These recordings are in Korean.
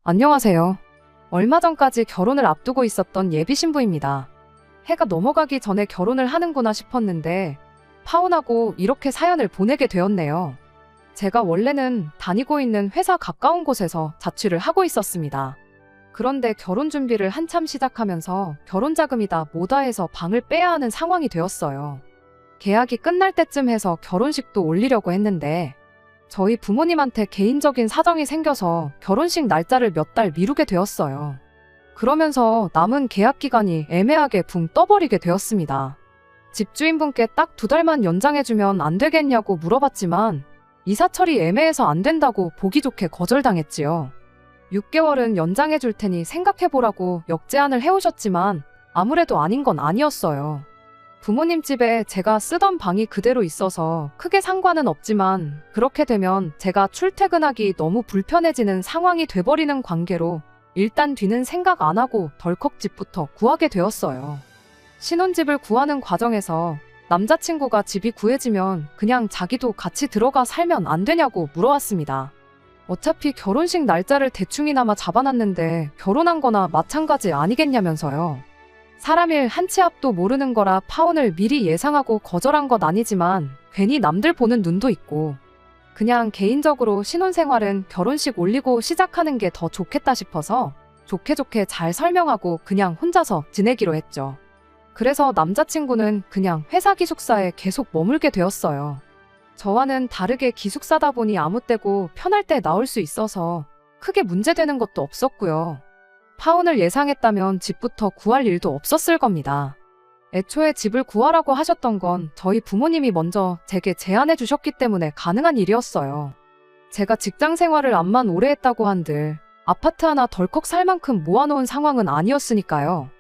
안녕하세요. 얼마 전까지 결혼을 앞두고 있었던 예비 신부입니다. 해가 넘어가기 전에 결혼을 하는구나 싶었는데 파혼하고 이렇게 사연을 보내게 되었네요. 제가 원래는 다니고 있는 회사 가까운 곳에서 자취를 하고 있었습니다. 그런데 결혼 준비를 한참 시작하면서 결혼 자금이 다 뭐다 해서 방을 빼야 하는 상황이 되었어요. 계약이 끝날 때쯤 해서 결혼식도 올리려고 했는데 저희 부모님한테 개인적인 사정이 생겨서 결혼식 날짜를 몇 달 미루게 되었어요. 그러면서 남은 계약 기간이 애매하게 붕 떠버리게 되었습니다. 집주인분께 딱 2달만 연장해주면 안 되겠냐고 물어봤지만 이사 처리 애매해서 안 된다고 보기 좋게 거절당했지요. 6개월은 연장해줄 테니 생각해보라고 역제안을 해오셨지만 아무래도 아닌 건 아니었어요. 부모님 집에 제가 쓰던 방이 그대로 있어서 크게 상관은 없지만 그렇게 되면 제가 출퇴근하기 너무 불편해지는 상황이 돼버리는 관계로 일단 뒤는 생각 안 하고 덜컥 집부터 구하게 되었어요. 신혼집을 구하는 과정에서 남자친구가 집이 구해지면 그냥 자기도 같이 들어가 살면 안 되냐고 물어왔습니다. 어차피 결혼식 날짜를 대충이나마 잡아놨는데 결혼한 거나 마찬가지 아니겠냐면서요. 사람 일 한 치 앞도 모르는 거라 파혼을 미리 예상하고 거절한 것 아니지만 괜히 남들 보는 눈도 있고 그냥 개인적으로 신혼생활은 결혼식 올리고 시작하는 게 더 좋겠다 싶어서 좋게 잘 설명하고 그냥 혼자서 지내기로 했죠. 그래서 남자친구는 그냥 회사 기숙사에 계속 머물게 되었어요. 저와는 다르게 기숙사다 보니 아무 때고 편할 때 나올 수 있어서 크게 문제되는 것도 없었고요. 파혼을 예상했다면 집부터 구할 일도 없었을 겁니다. 애초에 집을 구하라고 하셨던 건 저희 부모님이 먼저 제게 제안해 주셨기 때문에 가능한 일이었어요. 제가 직장 생활을 암만 오래 했다고 한들 아파트 하나 덜컥 살 만큼 모아놓은 상황은 아니었으니까요.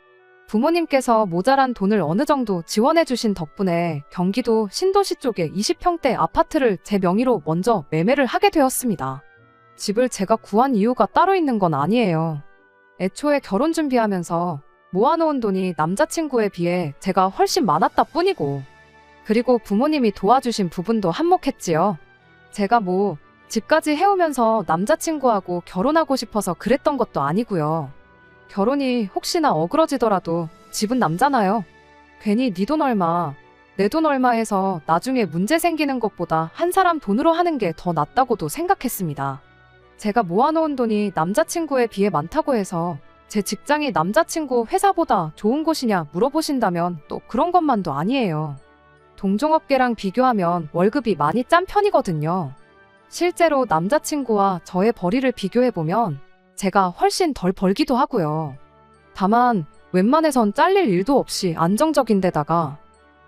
부모님께서 모자란 돈을 어느 정도 지원해 주신 덕분에 경기도 신도시 쪽에 20평대 아파트를 제 명의로 먼저 매매를 하게 되었습니다. 집을 제가 구한 이유가 따로 있는 건 아니에요. 애초에 결혼 준비하면서 모아놓은 돈이 남자친구에 비해 제가 훨씬 많았다 뿐이고 그리고 부모님이 도와주신 부분도 한몫했지요. 제가 집까지 해오면서 남자친구하고 결혼하고 싶어서 그랬던 것도 아니고요. 결혼이 혹시나 어그러지더라도 집은 남잖아요. 괜히 네 돈 얼마, 내 돈 얼마 해서 나중에 문제 생기는 것보다 한 사람 돈으로 하는 게 더 낫다고도 생각했습니다. 제가 모아놓은 돈이 남자친구에 비해 많다고 해서 제 직장이 남자친구 회사보다 좋은 곳이냐 물어보신다면 또 그런 것만도 아니에요. 동종업계랑 비교하면 월급이 많이 짠 편이거든요. 실제로 남자친구와 저의 벌이를 비교해보면 제가 훨씬 덜 벌기도 하고요. 다만 웬만해선 잘릴 일도 없이 안정적인 데다가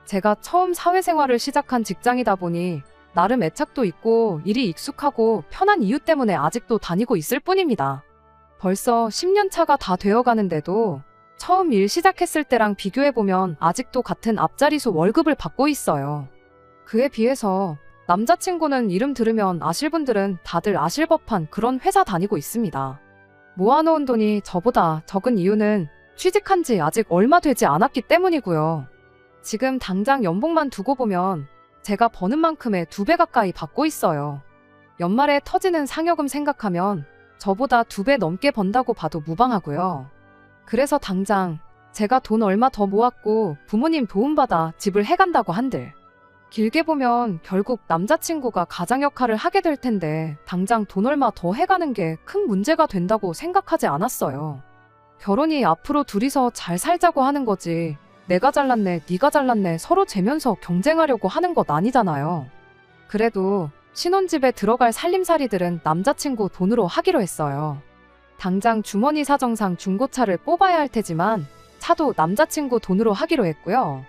제가 처음 사회생활을 시작한 직장이다 보니 나름 애착도 있고 일이 익숙하고 편한 이유 때문에 아직도 다니고 있을 뿐입니다. 벌써 10년 차가 다 되어가는데도 처음 일 시작했을 때랑 비교해보면 아직도 같은 앞자리수 월급을 받고 있어요. 그에 비해서 남자친구는 이름 들으면 아실 분들은 다들 아실 법한 그런 회사 다니고 있습니다. 모아놓은 돈이 저보다 적은 이유는 취직한 지 아직 얼마 되지 않았기 때문이고요. 지금 당장 연봉만 두고 보면 제가 버는 만큼의 2배 가까이 받고 있어요. 연말에 터지는 상여금 생각하면 저보다 2배 넘게 번다고 봐도 무방하고요. 그래서 당장 제가 돈 얼마 더 모았고 부모님 도움받아 집을 해간다고 한들 길게 보면 결국 남자친구가 가장 역할을 하게 될 텐데 당장 돈 얼마 더 해가는 게 큰 문제가 된다고 생각하지 않았어요. 결혼이 앞으로 둘이서 잘 살자고 하는 거지 내가 잘났네, 네가 잘났네 서로 재면서 경쟁하려고 하는 것 아니잖아요. 그래도 신혼집에 들어갈 살림살이들은 남자친구 돈으로 하기로 했어요. 당장 주머니 사정상 중고차를 뽑아야 할 테지만 차도 남자친구 돈으로 하기로 했고요.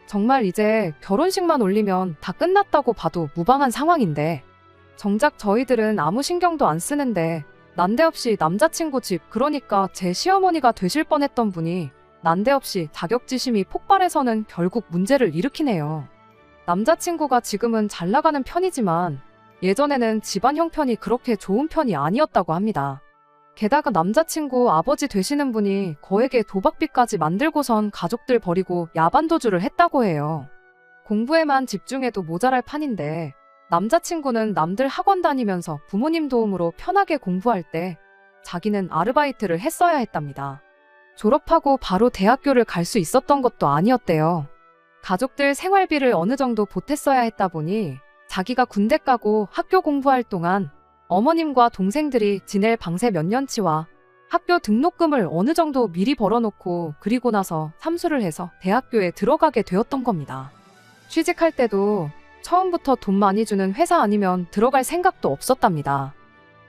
정말 이제 결혼식만 올리면 다 끝났다고 봐도 무방한 상황인데 정작 저희들은 아무 신경도 안 쓰는데 난데없이 남자친구 집 그러니까 제 시어머니가 되실 뻔했던 분이 난데없이 자격지심이 폭발해서는 결국 문제를 일으키네요. 남자친구가 지금은 잘 나가는 편이지만 예전에는 집안 형편이 그렇게 좋은 편이 아니었다고 합니다. 게다가 남자친구 아버지 되시는 분이 거액의 도박빚까지 만들고선 가족들 버리고 야반도주를 했다고 해요. 공부에만 집중해도 모자랄 판인데 남자친구는 남들 학원 다니면서 부모님 도움으로 편하게 공부할 때 자기는 아르바이트를 했어야 했답니다. 졸업하고 바로 대학교를 갈 수 있었던 것도 아니었대요. 가족들 생활비를 어느 정도 보탰어야 했다 보니 자기가 군대 가고 학교 공부할 동안 어머님과 동생들이 지낼 방세 몇 년치와 학교 등록금을 어느 정도 미리 벌어놓고 그리고 나서 삼수를 해서 대학교에 들어가게 되었던 겁니다. 취직할 때도 처음부터 돈 많이 주는 회사 아니면 들어갈 생각도 없었답니다.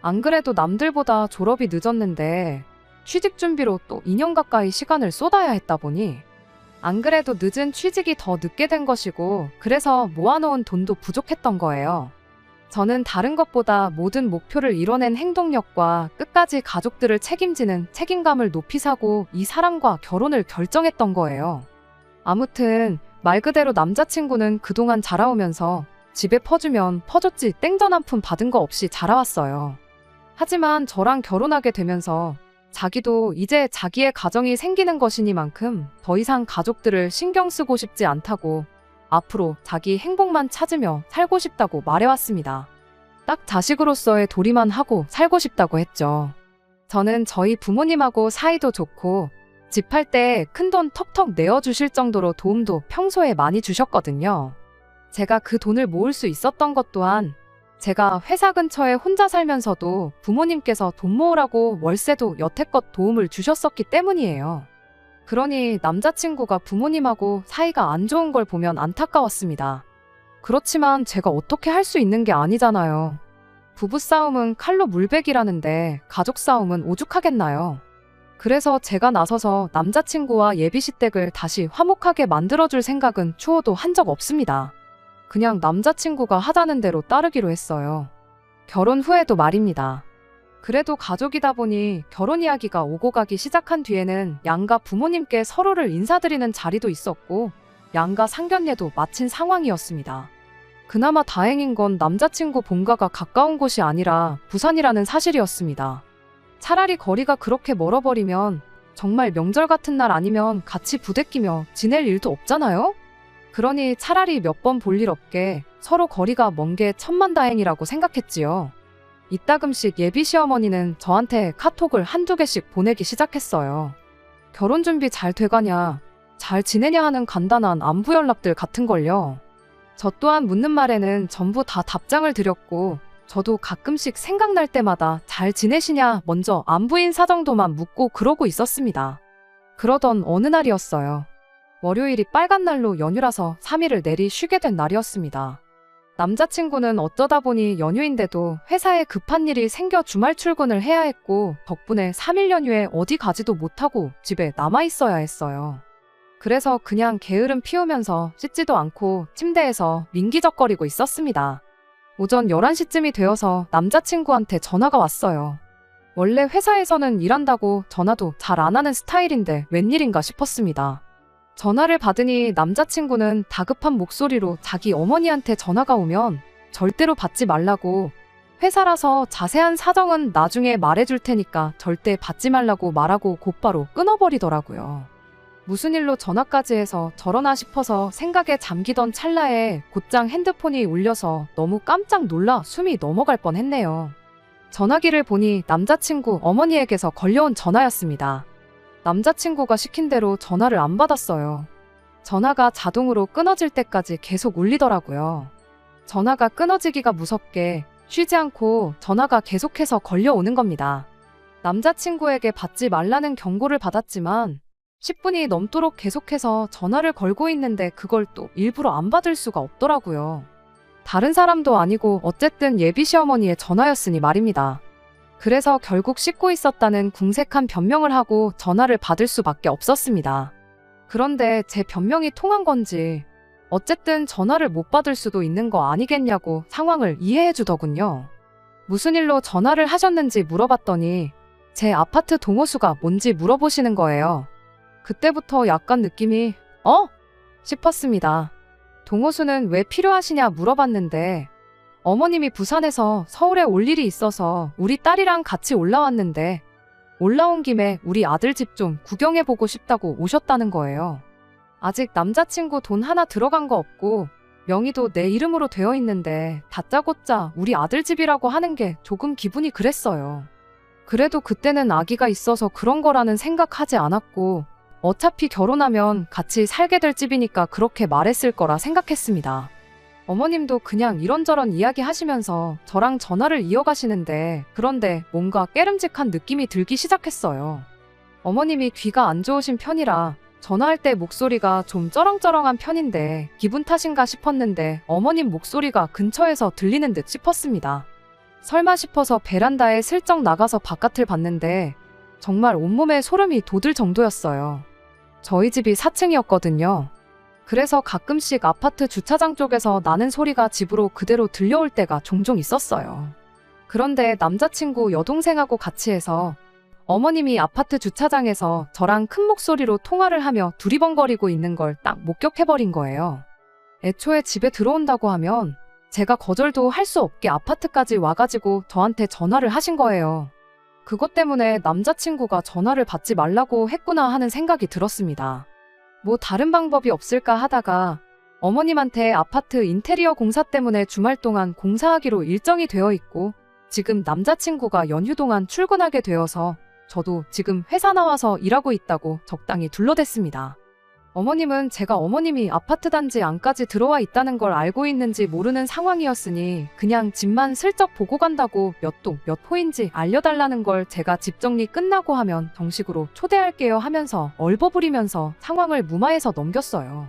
안 그래도 남들보다 졸업이 늦었는데 취직 준비로 또 2년 가까이 시간을 쏟아야 했다 보니 안 그래도 늦은 취직이 더 늦게 된 것이고 그래서 모아놓은 돈도 부족했던 거예요. 저는 다른 것보다 모든 목표를 이뤄낸 행동력과 끝까지 가족들을 책임지는 책임감을 높이 사고 이 사람과 결혼을 결정했던 거예요. 아무튼 말 그대로 남자친구는 그동안 자라오면서 집에 퍼주면 퍼줬지 땡전 한 푼 받은 거 없이 자라왔어요. 하지만 저랑 결혼하게 되면서 자기도 이제 자기의 가정이 생기는 것이니만큼 더 이상 가족들을 신경 쓰고 싶지 않다고 앞으로 자기 행복만 찾으며 살고 싶다고 말해왔습니다. 딱 자식으로서의 도리만 하고 살고 싶다고 했죠. 저는 저희 부모님하고 사이도 좋고 집 할 때 큰돈 턱턱 내어주실 정도로 도움도 평소에 많이 주셨거든요. 제가 그 돈을 모을 수 있었던 것 또한 제가 회사 근처에 혼자 살면서도 부모님께서 돈 모으라고 월세도 여태껏 도움을 주셨었기 때문이에요. 그러니 남자친구가 부모님하고 사이가 안 좋은 걸 보면 안타까웠습니다. 그렇지만 제가 어떻게 할 수 있는 게 아니잖아요. 부부싸움은 칼로 물베기라는데 가족 싸움은 오죽하겠나요. 그래서 제가 나서서 남자친구와 예비시 댁을 다시 화목하게 만들어줄 생각은 추호도 한 적 없습니다. 그냥 남자친구가 하자는 대로 따르기로 했어요. 결혼 후에도 말입니다. 그래도 가족이다 보니 결혼 이야기가 오고 가기 시작한 뒤에는 양가 부모님께 서로를 인사드리는 자리도 있었고 양가 상견례도 마친 상황이었습니다. 그나마 다행인 건 남자친구 본가가 가까운 곳이 아니라 부산이라는 사실이었습니다. 차라리 거리가 그렇게 멀어버리면 정말 명절 같은 날 아니면 같이 부대끼며 지낼 일도 없잖아요? 그러니 차라리 몇 번 볼 일 없게 서로 거리가 먼 게 천만다행이라고 생각했지요. 이따금씩 예비 시어머니는 저한테 카톡을 한두 개씩 보내기 시작했어요. 결혼 준비 잘 돼가냐, 잘 지내냐 하는 간단한 안부 연락들 같은걸요. 저 또한 묻는 말에는 전부 다 답장을 드렸고 저도 가끔씩 생각날 때마다 잘 지내시냐 먼저 안부 인사 정도만 묻고 그러고 있었습니다. 그러던 어느 날이었어요. 월요일이 빨간 날로 연휴라서 3일을 내리 쉬게 된 날이었습니다. 남자친구는 어쩌다 보니 연휴인데도 회사에 급한 일이 생겨 주말 출근을 해야 했고 덕분에 3일 연휴에 어디 가지도 못하고 집에 남아있어야 했어요. 그래서 그냥 게으름 피우면서 씻지도 않고 침대에서 민기적거리고 있었습니다. 오전 11시쯤이 되어서 남자친구한테 전화가 왔어요. 원래 회사에서는 일한다고 전화도 잘 안 하는 스타일인데 웬일인가 싶었습니다. 전화를 받으니 남자친구는 다급한 목소리로 자기 어머니한테 전화가 오면 절대로 받지 말라고, 회사라서 자세한 사정은 나중에 말해줄 테니까 절대 받지 말라고 말하고 곧바로 끊어버리더라고요. 무슨 일로 전화까지 해서 저러나 싶어서 생각에 잠기던 찰나에 곧장 핸드폰이 울려서 너무 깜짝 놀라 숨이 넘어갈 뻔했네요. 전화기를 보니 남자친구 어머니에게서 걸려온 전화였습니다. 남자친구가 시킨 대로 전화를 안 받았어요. 전화가 자동으로 끊어질 때까지 계속 울리더라고요. 전화가 끊어지기가 무섭게 쉬지 않고 전화가 계속해서 걸려오는 겁니다. 남자친구에게 받지 말라는 경고를 받았지만 10분이 넘도록 계속해서 전화를 걸고 있는데 그걸 또 일부러 안 받을 수가 없더라고요. 다른 사람도 아니고 어쨌든 예비 시어머니의 전화였으니 말입니다. 그래서 결국 씻고 있었다는 궁색한 변명을 하고 전화를 받을 수밖에 없었습니다. 그런데 제 변명이 통한 건지 어쨌든 전화를 못 받을 수도 있는 거 아니겠냐고 상황을 이해해 주더군요. 무슨 일로 전화를 하셨는지 물어봤더니 제 아파트 동호수가 뭔지 물어보시는 거예요. 그때부터 약간 느낌이 싶었습니다. 동호수는 왜 필요하시냐 물어봤는데 어머님이 부산에서 서울에 올 일이 있어서 우리 딸이랑 같이 올라왔는데 올라온 김에 우리 아들 집 좀 구경해보고 싶다고 오셨다는 거예요. 아직 남자친구 돈 하나 들어간 거 없고 명의도 내 이름으로 되어 있는데 다짜고짜 우리 아들 집이라고 하는 게 조금 기분이 그랬어요. 그래도 그때는 아기가 있어서 그런 거라는 생각하지 않았고 어차피 결혼하면 같이 살게 될 집이니까 그렇게 말했을 거라 생각했습니다. 어머님도 그냥 이런저런 이야기 하시면서 저랑 전화를 이어가시는데 그런데 뭔가 깨름직한 느낌이 들기 시작했어요. 어머님이 귀가 안 좋으신 편이라 전화할 때 목소리가 좀 쩌렁쩌렁한 편인데 기분 탓인가 싶었는데 어머님 목소리가 근처에서 들리는 듯 싶었습니다. 설마 싶어서 베란다에 슬쩍 나가서 바깥을 봤는데 정말 온몸에 소름이 돋을 정도였어요. 저희 집이 4층이었거든요. 그래서 가끔씩 아파트 주차장 쪽에서 나는 소리가 집으로 그대로 들려올 때가 종종 있었어요. 그런데 남자친구 여동생하고 같이 해서 어머님이 아파트 주차장에서 저랑 큰 목소리로 통화를 하며 두리번거리고 있는 걸 딱 목격해버린 거예요. 애초에 집에 들어온다고 하면 제가 거절도 할 수 없게 아파트까지 와가지고 저한테 전화를 하신 거예요. 그것 때문에 남자친구가 전화를 받지 말라고 했구나 하는 생각이 들었습니다. 뭐 다른 방법이 없을까 하다가 어머님한테 아파트 인테리어 공사 때문에 주말 동안 공사하기로 일정이 되어 있고 지금 남자친구가 연휴 동안 출근하게 되어서 저도 지금 회사 나와서 일하고 있다고 적당히 둘러댔습니다. 어머님은 제가 어머님이 아파트 단지 안까지 들어와 있다는 걸 알고 있는지 모르는 상황이었으니 그냥 집만 슬쩍 보고 간다고 몇 동 몇 호인지 알려달라는 걸 제가 집 정리 끝나고 하면 정식으로 초대할게요 하면서 얼버무리면서 상황을 무마해서 넘겼어요.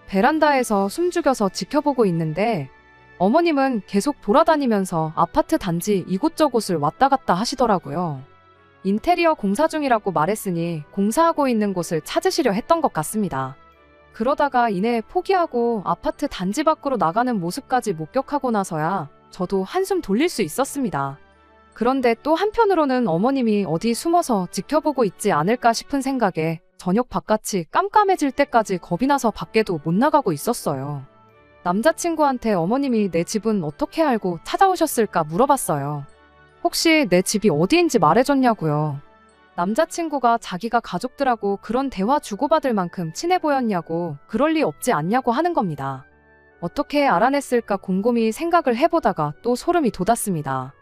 베란다에서 숨죽여서 지켜보고 있는데 어머님은 계속 돌아다니면서 아파트 단지 이곳저곳을 왔다 갔다 하시더라고요. 인테리어 공사 중이라고 말했으니 공사하고 있는 곳을 찾으시려 했던 것 같습니다. 그러다가 이내 포기하고 아파트 단지 밖으로 나가는 모습까지 목격하고 나서야 저도 한숨 돌릴 수 있었습니다. 그런데 또 한편으로는 어머님이 어디 숨어서 지켜보고 있지 않을까 싶은 생각에 저녁 바깥이 깜깜해질 때까지 겁이 나서 밖에도 못 나가고 있었어요. 남자친구한테 어머님이 내 집은 어떻게 알고 찾아오셨을까 물어봤어요. 혹시 내 집이 어디인지 말해줬냐고요. 남자친구가 자기가 가족들하고 그런 대화 주고받을 만큼 친해 보였냐고 그럴 리 없지 않냐고 하는 겁니다. 어떻게 알아냈을까 곰곰이 생각을 해보다가 또 소름이 돋았습니다.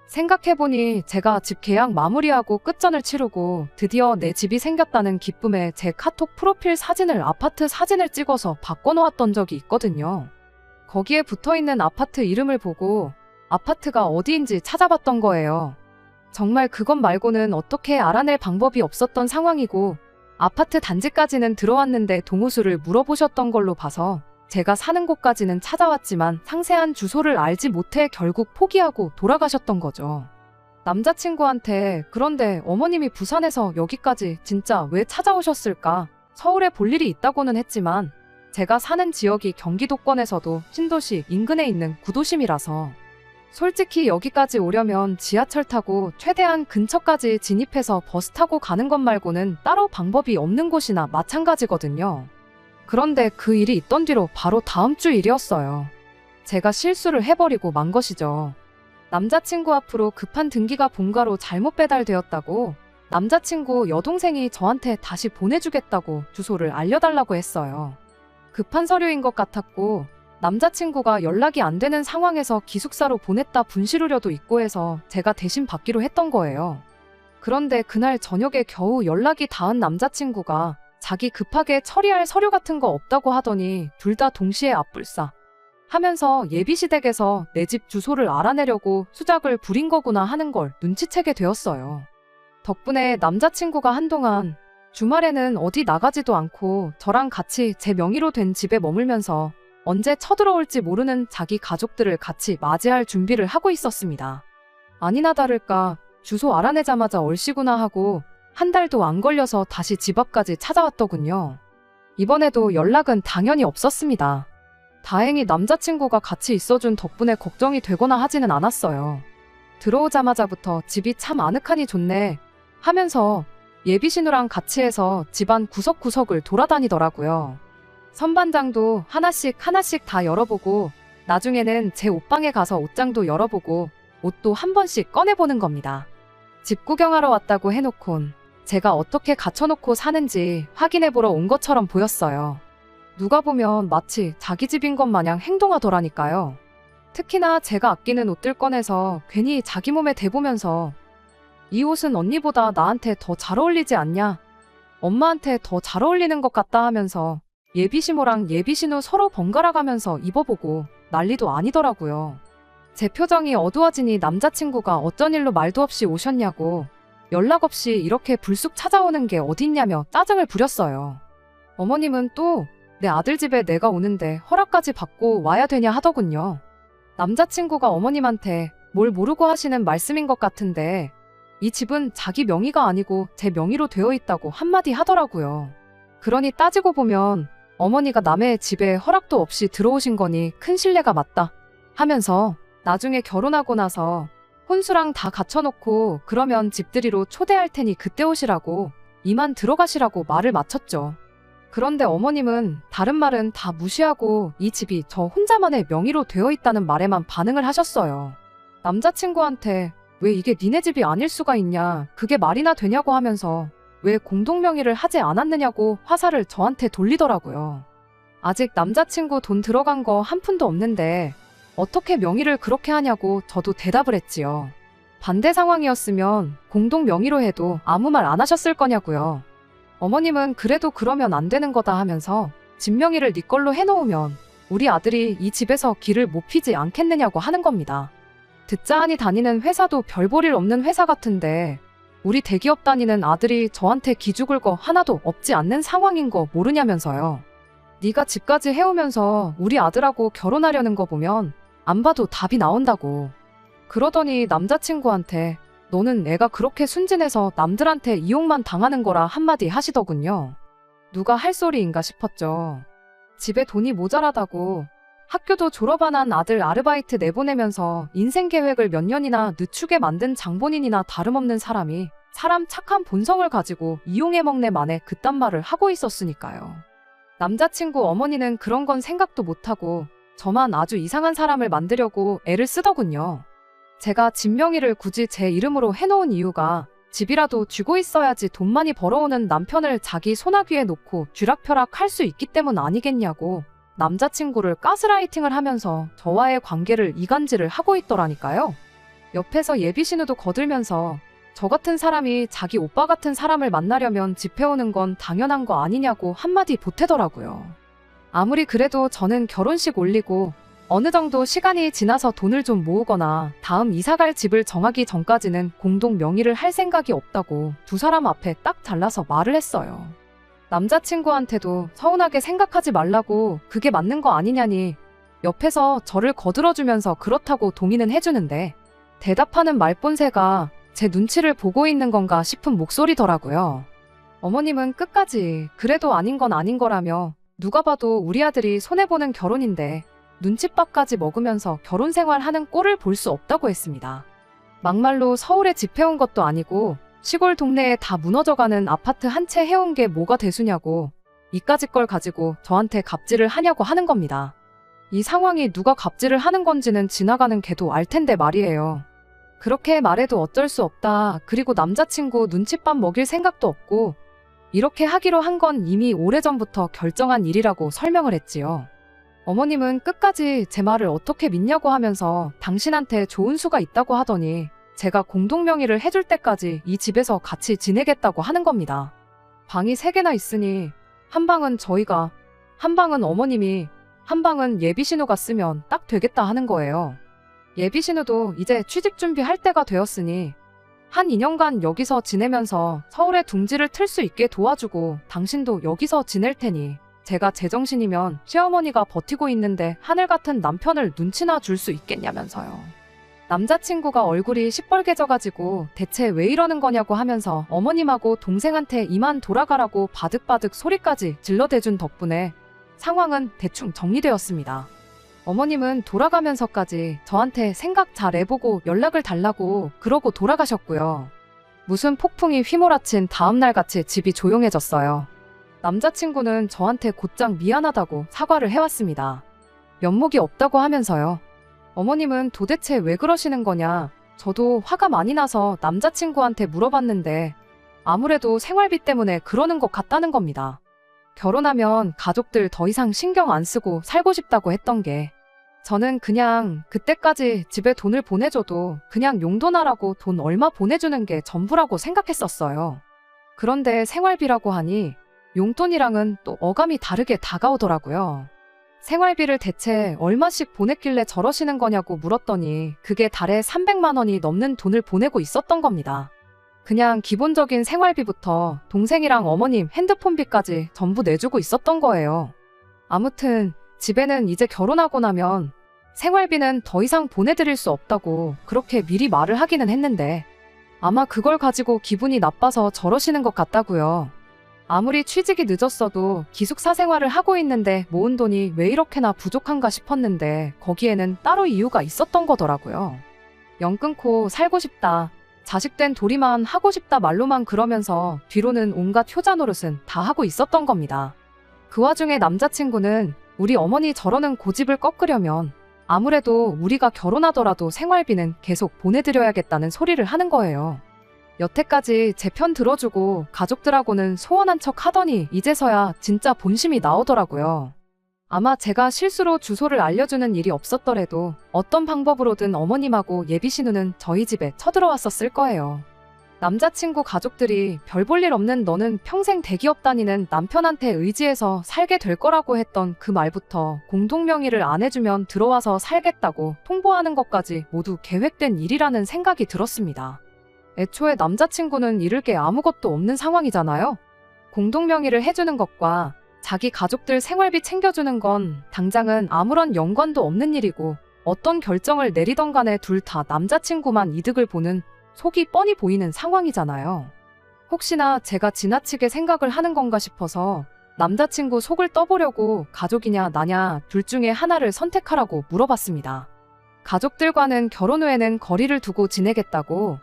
생각해보니 제가 집 계약 마무리하고 끝전을 치르고 드디어 내 집이 생겼다는 기쁨에 제 카톡 프로필 사진을 아파트 사진을 찍어서 바꿔놓았던 적이 있거든요. 거기에 붙어있는 아파트 이름을 보고 아파트가 어디인지 찾아봤던 거예요. 정말 그것 말고는 어떻게 알아낼 방법이 없었던 상황이고 아파트 단지까지는 들어왔는데 동호수를 물어보셨던 걸로 봐서 제가 사는 곳까지는 찾아왔지만 상세한 주소를 알지 못해 결국 포기하고 돌아가셨던 거죠. 남자친구한테 그런데 어머님이 부산에서 여기까지 진짜 왜 찾아오셨을까? 서울에 볼 일이 있다고는 했지만 제가 사는 지역이 경기도권에서도 신도시 인근에 있는 구도심이라서 솔직히 여기까지 오려면 지하철 타고 최대한 근처까지 진입해서 버스 타고 가는 것 말고는 따로 방법이 없는 곳이나 마찬가지거든요. 그런데 그 일이 있던 뒤로 바로 다음 주 일이었어요. 제가 실수를 해버리고 만 것이죠. 남자친구 앞으로 급한 등기가 본가로 잘못 배달되었다고 남자친구 여동생이 저한테 다시 보내주겠다고 주소를 알려달라고 했어요. 급한 서류인 것 같았고 남자친구가 연락이 안 되는 상황에서 기숙사로 보냈다 분실 우려도 있고 해서 제가 대신 받기로 했던 거예요. 그런데 그날 저녁에 겨우 연락이 닿은 남자친구가 자기 급하게 처리할 서류 같은 거 없다고 하더니 둘 다 동시에 앞불싸 하면서 예비시댁에서 내 집 주소를 알아내려고 수작을 부린 거구나 하는 걸 눈치채게 되었어요. 덕분에 남자친구가 한동안 주말에는 어디 나가지도 않고 저랑 같이 제 명의로 된 집에 머물면서 언제 쳐들어올지 모르는 자기 가족들을 같이 맞이할 준비를 하고 있었습니다. 아니나 다를까 주소 알아내자마자 얼씨구나 하고 한 달도 안 걸려서 다시 집 앞까지 찾아왔더군요. 이번에도 연락은 당연히 없었습니다. 다행히 남자친구가 같이 있어준 덕분에 걱정이 되거나 하지는 않았어요. 들어오자마자부터 집이 참 아늑하니 좋네 하면서 예비신우랑 같이 해서 집안 구석구석을 돌아다니더라고요. 선반장도 하나씩 다 열어보고 나중에는 제 옷방에 가서 옷장도 열어보고 옷도 한 번씩 꺼내보는 겁니다. 집 구경하러 왔다고 해놓곤 제가 어떻게 갖춰놓고 사는지 확인해보러 온 것처럼 보였어요. 누가 보면 마치 자기 집인 것 마냥 행동하더라니까요. 특히나 제가 아끼는 옷들 꺼내서 괜히 자기 몸에 대보면서 이 옷은 언니보다 나한테 더 잘 어울리지 않냐? 엄마한테 더 잘 어울리는 것 같다 하면서 예비시모랑 예비신우 서로 번갈아 가면서 입어보고 난리도 아니더라고요. 제 표정이 어두워지니 남자친구가 어쩐 일로 말도 없이 오셨냐고 연락 없이 이렇게 불쑥 찾아오는 게 어딨냐며 짜증을 부렸어요. 어머님은 또 내 아들 집에 내가 오는데 허락까지 받고 와야 되냐 하더군요. 남자친구가 어머님한테 뭘 모르고 하시는 말씀인 것 같은데 이 집은 자기 명의가 아니고 제 명의로 되어 있다고 한마디 하더라고요. 그러니 따지고 보면 어머니가 남의 집에 허락도 없이 들어오신 거니 큰 신뢰가 맞다 하면서 나중에 결혼하고 나서 혼수랑 다 갖춰놓고 그러면 집들이로 초대할 테니 그때 오시라고 이만 들어가시라고 말을 마쳤죠. 그런데 어머님은 다른 말은 다 무시하고 이 집이 저 혼자만의 명의로 되어 있다는 말에만 반응을 하셨어요. 남자친구한테 왜 이게 니네 집이 아닐 수가 있냐, 그게 말이나 되냐고 하면서 왜 공동명의를 하지 않았느냐고 화살을 저한테 돌리더라고요. 아직 남자친구 돈 들어간 거 한 푼도 없는데 어떻게 명의를 그렇게 하냐고 저도 대답을 했지요. 반대 상황이었으면 공동명의로 해도 아무 말 안 하셨을 거냐고요. 어머님은 그래도 그러면 안 되는 거다 하면서 집 명의를 네 걸로 해놓으면 우리 아들이 이 집에서 길을 못 피지 않겠느냐고 하는 겁니다. 듣자 하니 다니는 회사도 별 볼 일 없는 회사 같은데 우리 대기업 다니는 아들이 저한테 기죽을 거 하나도 없지 않는 상황인 거 모르냐면서요. 네가 집까지 해오면서 우리 아들하고 결혼하려는 거 보면 안 봐도 답이 나온다고. 그러더니 남자친구한테 너는 애가 그렇게 순진해서 남들한테 이용만 당하는 거라 한마디 하시더군요. 누가 할 소리인가 싶었죠. 집에 돈이 모자라다고 학교도 졸업 안 한 아들 아르바이트 내보내면서 인생 계획을 몇 년이나 늦추게 만든 장본인이나 다름없는 사람이 사람 착한 본성을 가지고 이용해 먹네 만에 그딴 말을 하고 있었으니까요. 남자친구 어머니는 그런 건 생각도 못하고 저만 아주 이상한 사람을 만들려고 애를 쓰더군요. 제가 집 명의를 굳이 제 이름으로 해놓은 이유가 집이라도 쥐고 있어야지 돈 많이 벌어오는 남편을 자기 소나귀에 놓고 쥐락펴락 할 수 있기 때문 아니겠냐고 남자친구를 가스라이팅을 하면서 저와의 관계를 이간질을 하고 있더라니까요. 옆에서 예비신우도 거들면서 저 같은 사람이 자기 오빠 같은 사람을 만나려면 집 해오는 건 당연한 거 아니냐고 한마디 보태더라고요. 아무리 그래도 저는 결혼식 올리고 어느 정도 시간이 지나서 돈을 좀 모으거나 다음 이사갈 집을 정하기 전까지는 공동 명의를 할 생각이 없다고 두 사람 앞에 딱 잘라서 말을 했어요. 남자친구한테도 서운하게 생각하지 말라고 그게 맞는 거 아니냐니 옆에서 저를 거들어주면서 그렇다고 동의는 해주는데 대답하는 말본새가 제 눈치를 보고 있는 건가 싶은 목소리더라고요. 어머님은 끝까지 그래도 아닌 건 아닌 거라며 누가 봐도 우리 아들이 손해보는 결혼인데 눈칫밥까지 먹으면서 결혼 생활하는 꼴을 볼 수 없다고 했습니다. 막말로 서울에 집 해온 것도 아니고 시골 동네에 다 무너져가는 아파트 한 채 해온 게 뭐가 대수냐고 이까짓 걸 가지고 저한테 갑질을 하냐고 하는 겁니다. 이 상황이 누가 갑질을 하는 건지는 지나가는 개도 알 텐데 말이에요. 그렇게 말해도 어쩔 수 없다. 그리고 남자친구 눈칫밥 먹일 생각도 없고 이렇게 하기로 한 건 이미 오래전부터 결정한 일이라고 설명을 했지요. 어머님은 끝까지 제 말을 어떻게 믿냐고 하면서 당신한테 좋은 수가 있다고 하더니 제가 공동명의를 해줄 때까지 이 집에서 같이 지내겠다고 하는 겁니다. 방이 3개나 있으니 한 방은 저희가, 한 방은 어머님이, 한 방은 예비신우가 쓰면 딱 되겠다 하는 거예요. 예비신우도 이제 취직 준비할 때가 되었으니 한 2년간 여기서 지내면서 서울에 둥지를 틀 수 있게 도와주고 당신도 여기서 지낼 테니 제가 제정신이면 시어머니가 버티고 있는데 하늘 같은 남편을 눈치나 줄 수 있겠냐면서요. 남자친구가 얼굴이 시뻘개져가지고 대체 왜 이러는 거냐고 하면서 어머님하고 동생한테 이만 돌아가라고 바득바득 소리까지 질러대준 덕분에 상황은 대충 정리되었습니다. 어머님은 돌아가면서까지 저한테 생각 잘 해보고 연락을 달라고 그러고 돌아가셨고요. 무슨 폭풍이 휘몰아친 다음날같이 집이 조용해졌어요. 남자친구는 저한테 곧장 미안하다고 사과를 해왔습니다. 면목이 없다고 하면서요. 어머님은 도대체 왜 그러시는 거냐, 저도 화가 많이 나서 남자친구한테 물어봤는데 아무래도 생활비 때문에 그러는 것 같다는 겁니다. 결혼하면 가족들 더 이상 신경 안 쓰고 살고 싶다고 했던 게 저는 그냥 그때까지 집에 돈을 보내줘도 그냥 용돈하라고 돈 얼마 보내주는 게 전부라고 생각했었어요. 그런데 생활비라고 하니 용돈이랑은 또 어감이 다르게 다가오더라고요. 생활비를 대체 얼마씩 보냈길래 저러시는 거냐고 물었더니 그게 달에 300만 원이 넘는 돈을 보내고 있었던 겁니다. 그냥 기본적인 생활비부터 동생이랑 어머님 핸드폰비까지 전부 내주고 있었던 거예요. 아무튼 집에는 이제 결혼하고 나면 생활비는 더 이상 보내드릴 수 없다고 그렇게 미리 말을 하기는 했는데 아마 그걸 가지고 기분이 나빠서 저러시는 것 같다고요. 아무리 취직이 늦었어도 기숙사 생활을 하고 있는데 모은 돈이 왜 이렇게나 부족한가 싶었는데 거기에는 따로 이유가 있었던 거더라고요. 영 끊고 살고 싶다. 자식된 도리만 하고 싶다 말로만 그러면서 뒤로는 온갖 효자 노릇은 다 하고 있었던 겁니다. 그 와중에 남자친구는 우리 어머니 저러는 고집을 꺾으려면 아무래도 우리가 결혼하더라도 생활비는 계속 보내드려야겠다는 소리를 하는 거예요. 여태까지 제 편 들어주고 가족들하고는 소원한 척 하더니 이제서야 진짜 본심이 나오더라고요. 아마 제가 실수로 주소를 알려주는 일이 없었더라도 어떤 방법으로든 어머님하고 예비 신우는 저희 집에 쳐들어왔었을 거예요. 남자친구 가족들이 별 볼 일 없는 너는 평생 대기업 다니는 남편한테 의지해서 살게 될 거라고 했던 그 말부터 공동명의를 안 해주면 들어와서 살겠다고 통보하는 것까지 모두 계획된 일이라는 생각이 들었습니다. 애초에 남자친구는 잃을 게 아무것도 없는 상황이잖아요. 공동명의를 해주는 것과 자기 가족들 생활비 챙겨주는 건 당장은 아무런 연관도 없는 일이고 어떤 결정을 내리던 간에 둘 다 남자친구만 이득을 보는 속이 뻔히 보이는 상황이잖아요. 혹시나 제가 지나치게 생각을 하는 건가 싶어서 남자친구 속을 떠보려고 가족이냐 나냐 둘 중에 하나를 선택하라고 물어봤습니다. 가족들과는 결혼 후에는 거리를 두고 지내겠다고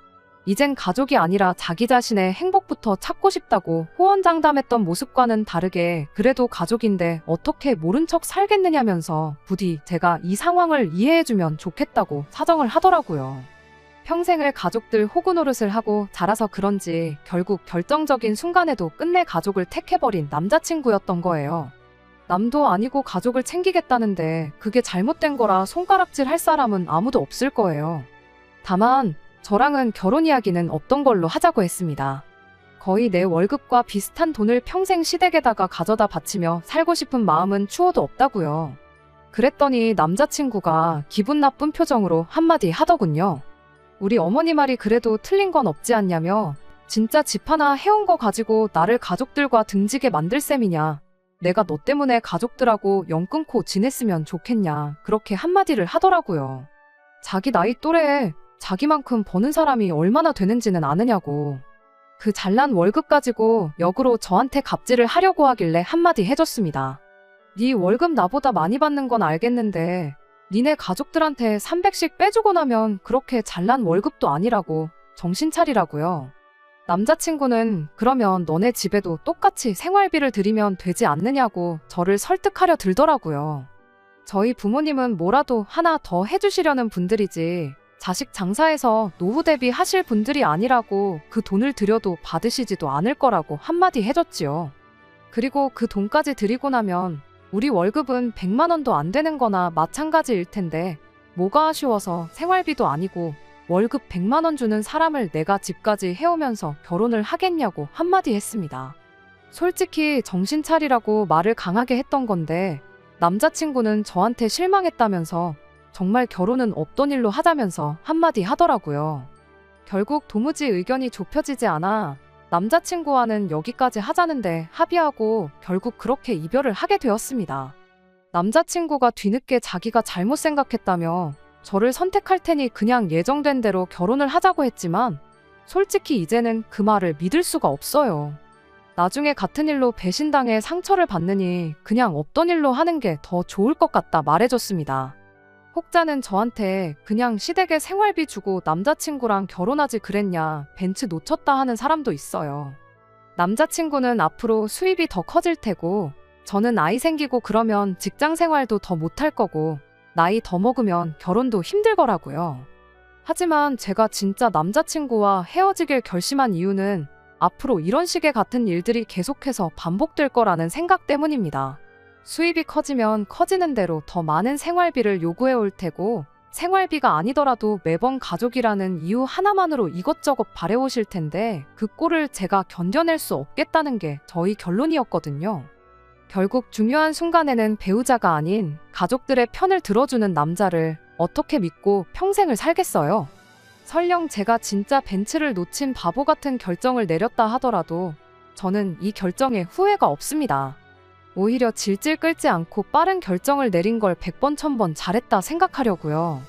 이젠 가족이 아니라 자기 자신의 행복부터 찾고 싶다고 호언장담했던 모습과는 다르게 그래도 가족인데 어떻게 모른 척 살겠느냐면서 부디 제가 이 상황을 이해해주면 좋겠다고 사정을 하더라고요. 평생을 가족들 호구 노릇을 하고 자라서 그런지 결국 결정적인 순간에도 끝내 가족을 택해버린 남자친구였던 거예요. 남도 아니고 가족을 챙기겠다는데 그게 잘못된 거라 손가락질 할 사람은 아무도 없을 거예요. 다만 저랑은 결혼 이야기는 없던 걸로 하자고 했습니다. 거의 내 월급과 비슷한 돈을 평생 시댁에다가 가져다 바치며 살고 싶은 마음은 추워도 없다고요. 그랬더니 남자친구가 기분 나쁜 표정으로 한마디 하더군요. 우리 어머니 말이 그래도 틀린 건 없지 않냐며 진짜 집 하나 해온 거 가지고 나를 가족들과 등지게 만들 셈이냐. 내가 너 때문에 가족들하고 연 끊고 지냈으면 좋겠냐. 그렇게 한마디를 하더라고요. 자기 나이 또래에 자기만큼 버는 사람이 얼마나 되는지는 아느냐고. 그 잘난 월급 가지고 역으로 저한테 갑질을 하려고 하길래 한마디 해줬습니다. 네 월급 나보다 많이 받는 건 알겠는데 니네 가족들한테 300씩 빼주고 나면 그렇게 잘난 월급도 아니라고 정신 차리라고요. 남자친구는 그러면 너네 집에도 똑같이 생활비를 드리면 되지 않느냐고 저를 설득하려 들더라고요. 저희 부모님은 뭐라도 하나 더 해주시려는 분들이지 자식 장사해서 노후 대비 하실 분들이 아니라고 그 돈을 들여도 받으시지도 않을 거라고 한마디 해줬지요. 그리고 그 돈까지 드리고 나면 우리 월급은 100만 원도 안 되는 거나 마찬가지일 텐데 뭐가 아쉬워서 생활비도 아니고 월급 100만 원 주는 사람을 내가 집까지 해오면서 결혼을 하겠냐고 한마디 했습니다. 솔직히 정신 차리라고 말을 강하게 했던 건데 남자친구는 저한테 실망했다면서 정말 결혼은 없던 일로 하자면서 한마디 하더라고요. 결국 도무지 의견이 좁혀지지 않아 남자친구와는 여기까지 하자는데 합의하고 결국 그렇게 이별을 하게 되었습니다. 남자친구가 뒤늦게 자기가 잘못 생각했다며 저를 선택할 테니 그냥 예정된 대로 결혼을 하자고 했지만 솔직히 이제는 그 말을 믿을 수가 없어요. 나중에 같은 일로 배신당해 상처를 받느니 그냥 없던 일로 하는 게 더 좋을 것 같다 말해줬습니다. 혹자는 저한테 그냥 시댁에 생활비 주고 남자친구랑 결혼하지 그랬냐 벤츠 놓쳤다 하는 사람도 있어요. 남자친구는 앞으로 수입이 더 커질 테고 저는 아이 생기고 그러면 직장 생활도 더 못할 거고 나이 더 먹으면 결혼도 힘들 거라고요. 하지만 제가 진짜 남자친구와 헤어지길 결심한 이유는 앞으로 이런 식의 같은 일들이 계속해서 반복될 거라는 생각 때문입니다. 수입이 커지면 커지는 대로 더 많은 생활비를 요구해 올 테고, 생활비가 아니더라도 매번 가족이라는 이유 하나만으로 이것저것 바래오실 텐데, 그 꼴을 제가 견뎌낼 수 없겠다는 게 저희 결론이었거든요. 결국 중요한 순간에는 배우자가 아닌 가족들의 편을 들어주는 남자를 어떻게 믿고 평생을 살겠어요? 설령 제가 진짜 벤츠를 놓친 바보 같은 결정을 내렸다 하더라도 저는 이 결정에 후회가 없습니다. 오히려 질질 끌지 않고 빠른 결정을 내린 걸 100번 1000번 잘했다 생각하려고요.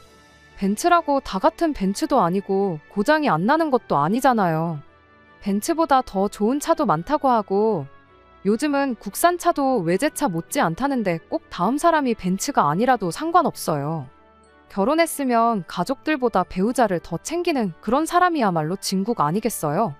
벤츠라고 다 같은 벤츠도 아니고 고장이 안 나는 것도 아니잖아요. 벤츠보다 더 좋은 차도 많다고 하고, 요즘은 국산차도 외제차 못지 않다는데 꼭 다음 사람이 벤츠가 아니라도 상관없어요. 결혼했으면 가족들보다 배우자를 더 챙기는 그런 사람이야말로 진국 아니겠어요?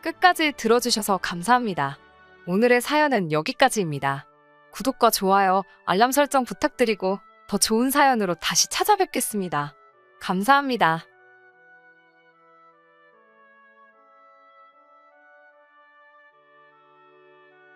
끝까지 들어주셔서 감사합니다. 오늘의 사연은 여기까지입니다. 구독과 좋아요, 알람 설정 부탁드리고 더 좋은 사연으로 다시 찾아뵙겠습니다. 감사합니다.